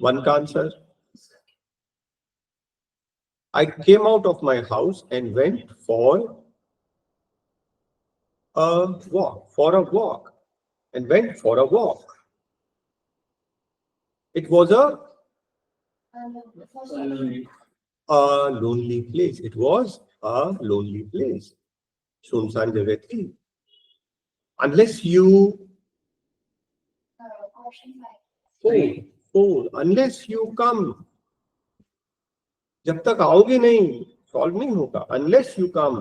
1 का answer, I came out of my house and went for a walk, and went for a walk. It was a lonely place. It was a lonely place. सुनसान जगह थी. Unless you unless you come, जब तक आओगे नहीं solve नहीं होगा. Unless you come.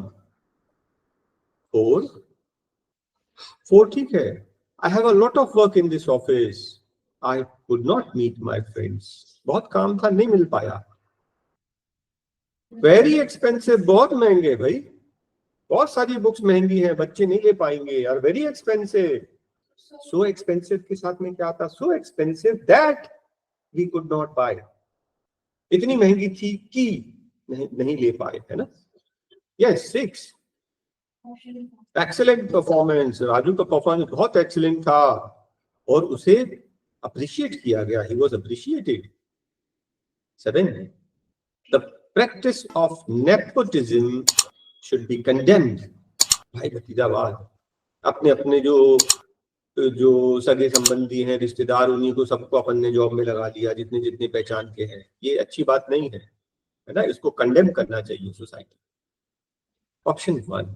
4 ठीक है. I have a lot of work in this office. I could not meet my friends. बहुत काम था, नहीं मिल पाया. Very expensive, बहुत महंगे भाई. बहुत सारी बुक्स महंगी हैं, बच्चे नहीं ले पाएंगे यार. Very expensive. So expensive के साथ में क्या आता? So expensive that we could not buy. इतनी महंगी थी कि नहीं ले पाए, है ना. Yes, 6. Excellent performance. राजू का परफॉर्मेंस बहुत एक्सीलेंट था और उसे अप्रिशिएट किया गया. He was appreciated. 7. The practice of nepotism should be condemned. भाई भतीजावाद, अपने अपने जो सगे संबंधी हैं, रिश्तेदार, उन्हीं को सबको अपन ने जॉब में लगा दिया, जितने जितने पहचान के हैं. ये अच्छी बात नहीं है ना. इसको कंडेम करना चाहिए society. Option 1.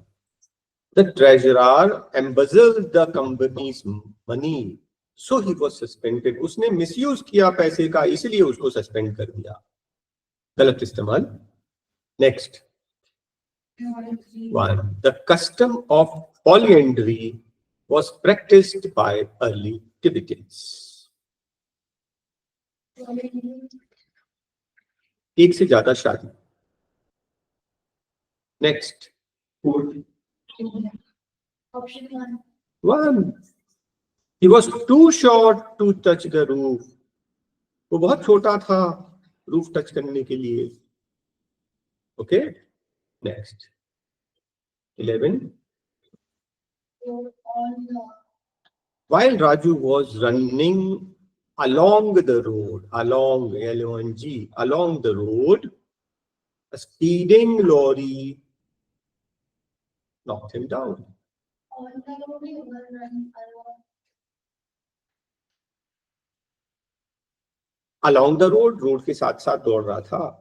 The treasurer embezzled the company's money, so he was suspended. उसने मिसयूज किया पैसे का, इसलिए उसको सस्पेंड कर दिया. गलत इस्तेमाल. Next 1. The custom of polyandry was practiced by early Tibetans. एक से ज्यादा शादी. Next 1. He was too short to touch the roof. वो बहुत छोटा था रूफ टच करने के लिए. Okay. Next 11. While Raju was running along the road, along L-O-N-G, along the road, a speeding lorry knocked him down. Along the road, road के साथ साथ दौड़ रहा था.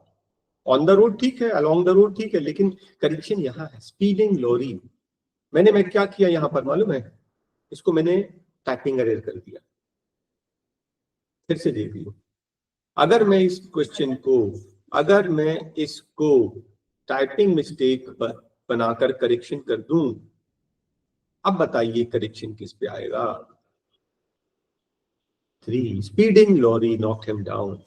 On the road ठीक है, along the road ठीक है, लेकिन करेक्शन यहाँ है. Speeding lorry. मैं क्या किया यहाँ पर मालूम है? इसको मैंने टाइपिंग एरर कर दिया. फिर से देख लो. अगर मैं इस क्वेश्चन को, अगर मैं इसको टाइपिंग मिस्टेक पर बनाकर करेक्शन कर दूं, अब बताइए करेक्शन किस पे आएगा? 3. Speeding lorry knocked him down.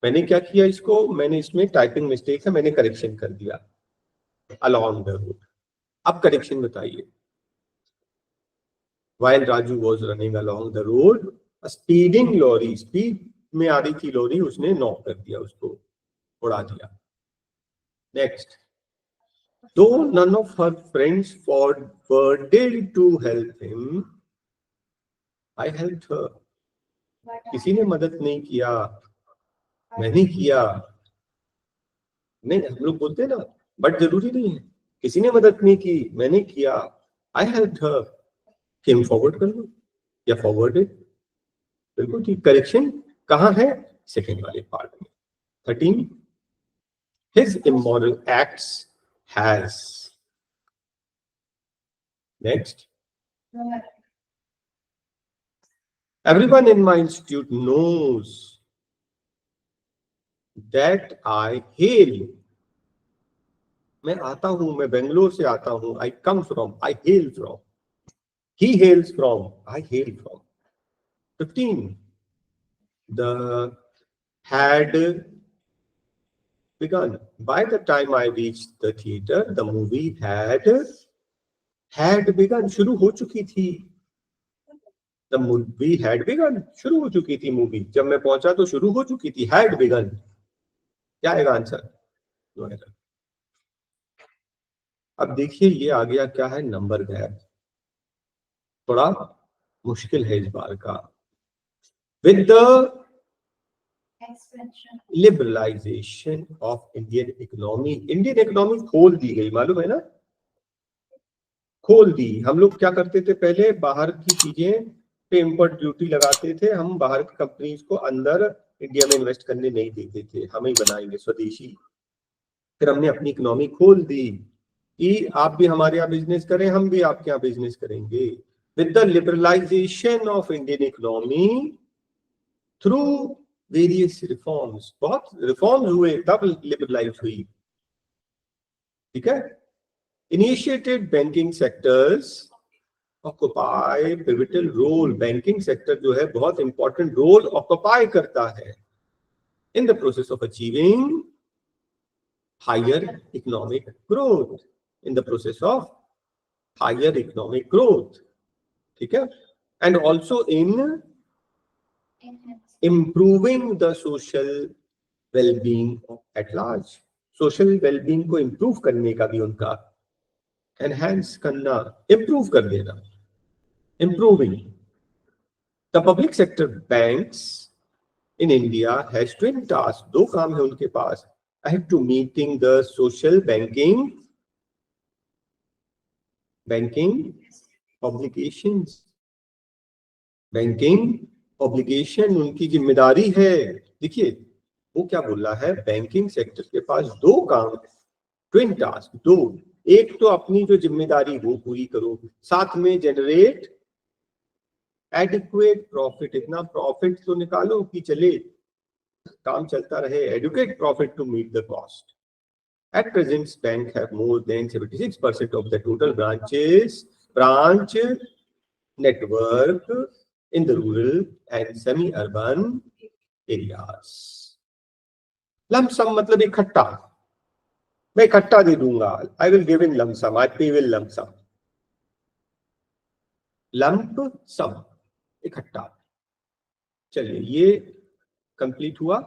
मैंने क्या किया इसको? मैंने इसमें टाइपिंग मिस्टेक है, मैंने करेक्शन कर दिया. Along the road. अब करेक्शन बताइए. While Raju was running along the road, a speeding lorry, speed में आ रही थी लॉरी, उसने नॉक कर दिया, उसको उड़ा दिया. Next. Though none of her friends forwarded to help him, I helped her. किसी ने मदद नहीं किया, मैंने किया. नहीं, हम लोग बोलते हैं ना, बट जरूरी नहीं है. किसी ने मदद नहीं की, मैंने किया. I helped her. Came forward कर लो या forwarded. बिल्कुल ठीक. करेक्शन कहाँ है? सेकेंड वाले पार्ट में. 13. His immoral acts has. Next. Everyone in my institute knows that I hail. मैं आता हूं, मैं बेंगलोर से आता हूं. I come from, I hail from. He hails from, I hail from. 15. The had begun. By the time I reached the theater, the movie had begun. शुरू हो चुकी थी. The movie had begun. शुरू हो चुकी थी मूवी. जब मैं पहुंचा तो शुरू हो चुकी थी. Had begun. क्या आएगा आंसर? अब देखिए ये आ गया क्या है? Number gap. थोड़ा मुश्किल है इस बार का। With the liberalisation of Indian economy, Indian economy खोल दी गई, मालूम है ना, खोल दी। हम लोग क्या करते थे पहले, बाहर की चीजें पे इंपोर्ट ड्यूटी लगाते थे, हम बाहर की कंपनीज को अंदर इंडिया में इन्वेस्ट करने नहीं देते थे, हम ही बनाएंगे स्वदेशी। फिर हमने अपनी इकोनॉमी खोल दी कि आप भी हमारे यहाँ बिजनेस करें, हम भी आपके यहाँ बिजनेस करेंगे। With the liberalisation of Indian economy through various reforms, बहुत रिफॉर्म्स हुए तब लिबरलाइज हुई, ठीक है। Initiated banking sectors occupy pivotal role, banking sector जो है बहुत इंपॉर्टेंट रोल ऑक्युपाई करता है in the process of achieving higher economic growth, in the process of higher economic growth, ठीक है। And also in improving the social wellbeing at large, social wellbeing को improve करने का भी उनका, एनहांस करना, इंप्रूव कर देना, improving. The public sector banks in India has twin tasks, दो काम है उनके पास, ahead to meeting the social banking obligations, banking obligation उनकी जिम्मेदारी है। देखिए वो क्या बोल रहा है, बैंकिंग सेक्टर के पास दो काम है, ट्विन टास्क, दो, एक तो अपनी जो जिम्मेदारी वो पूरी करो, साथ में जनरेट एडिक्वेट प्रॉफिट, इतना प्रॉफिट तो निकालो कि चले, काम चलता रहे, adequate profit to meet the cost. At present, banks have more than 76% of the total branch network in the rural and semi-urban areas. Lump sum मतलब इकट्ठा, मैं इकट्ठा दे दूंगा, I will give in lump sum, I pay will lump sum, lump sum इकट्ठा। चलिए ये complete हुआ।